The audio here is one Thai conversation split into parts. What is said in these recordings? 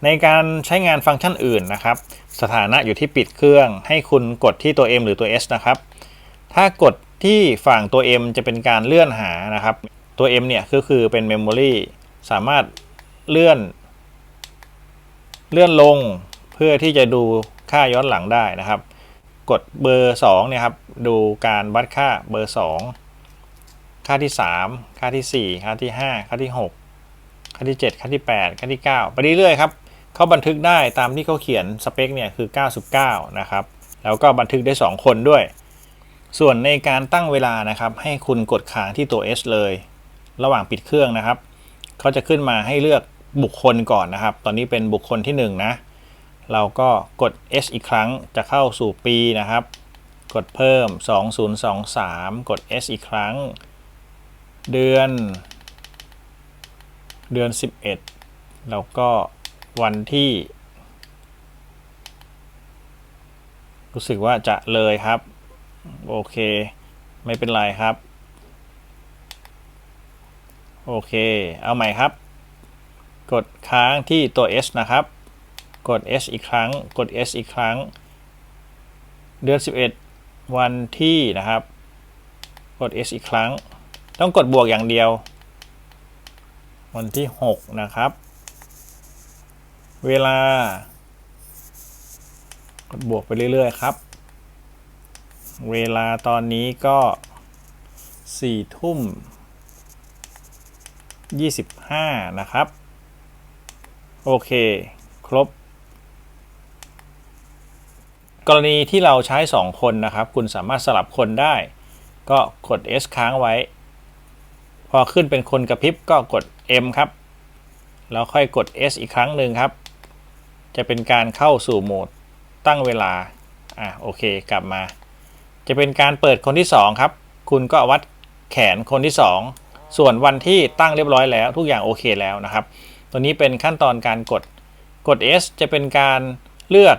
ในการใช้งานฟังก์ชันอื่นนะครับสถานะอยู่ที่ปิดเครื่องให้คุณกดที่ตัว M หรือตัว S นะครับถ้ากดที่ฝั่งตัว M จะเป็นการเลื่อนหานะครับตัว M เนี่ยก็คือเป็น Memory สามารถเลื่อนลงเพื่อที่จะดูค่าย้อนหลังได้นะครับกดเบอร์2เนี่ยครับดูการวัดค่าเบอร์2ค่าที่3ค่าที่4ค่าที่5ค่าที่6ค่าที่7ค่าที่8ค่าที่9ไปเรื่อยๆครับเขาบันทึกได้ตามที่เขาเขียนสเปคเนี่ยคือ99นะครับแล้วก็บันทึกได้2คนด้วยส่วนในการตั้งเวลานะครับให้คุณกดค้างที่ตัว S เลยระหว่างปิดเครื่องนะครับเขาจะขึ้นมาให้เลือกบุคคลก่อนนะครับตอนนี้เป็นบุคคลที่1นะเราก็กด S อีกครั้งจะเข้าสู่ปีนะครับกดเพิ่ม2023กด S อีกครั้งเดือน11แล้วก็วันที่รู้สึกว่าจะเลยครับโอเคไม่เป็นไรครับโอเคเอาใหม่ครับกดค้างที่ตัว S นะครับกด S อีกครั้งกด S อีกครั้งเดือน11วันที่นะครับกด S อีกครั้งต้องกดบวกอย่างเดียววันที่6นะครับเวลากดบวกไปเรื่อยๆครับเวลาตอนนี้ก็4 ทุ่ม 25นะครับโอเคครบกรณีที่เราใช้2คนนะครับคุณสามารถสลับคนได้ก็กด S ค้างไว้พอขึ้นเป็นคนกระพริบก็กด M ครับแล้วค่อยกด S อีกครั้งหนึ่งครับจะเป็นการเข้าสู่โหมดตั้งเวลาโอเคกลับมาจะเป็นการเปิดคนที่2ครับคุณก็วัดแขนคนที่2ส่วนวันที่ตั้งเรียบร้อยแล้วทุกอย่างโอเคแล้วนะครับตัวนี้เป็นขั้นตอนการกด S จะเป็นการเลือก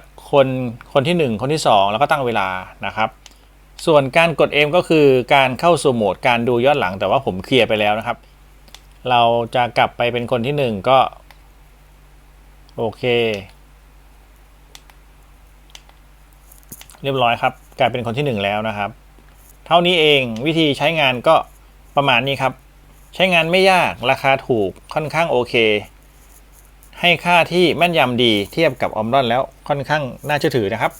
คนที่1คนที่2แล้วก็ตั้งเวลานะครับส่วนการกด M ก็คือการเข้าสู่โหมดการดูย้อนหลังแต่ว่าผมเคลียร์ไปแล้วนะครับเราจะกลับไปเป็นคนที่1ก็โอเคเรียบร้อยครับกลายเป็นคนที่1แล้วนะครับเท่านี้เองวิธีใช้งานก็ประมาณนี้ครับใช้งานไม่ยากราคาถูกค่อนข้างโอเคให้ค่าที่แม่นยำดีเทียบกับออมรอนแล้วค่อนข้างน่าเชื่อถือนะครับ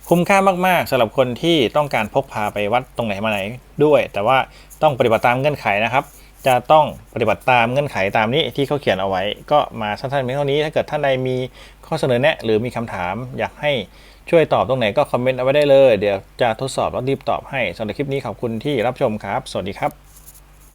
คุ้มค่ามากๆสำหรับคนที่ต้องการพกพาไปวัดตรงไหนมาไหนด้วยแต่ว่าต้องปฏิบัติตามเงื่อนไขนะครับจะต้องปฏิบัติตามเงื่อนไขตามนี้ที่เขาเขียนเอาไว้ก็มาสั้นๆเพียงเท่านี้ถ้าเกิดท่านใดมีข้อเสนอแนะหรือมีคำถามอยากให้ช่วยตอบตรงไหนก็คอมเมนต์เอาไว้ได้เลยเดี๋ยวจะทดสอบแล้วรีบตอบให้สำหรับคลิปนี้ขอบคุณที่รับชมครับสวัสดีครับ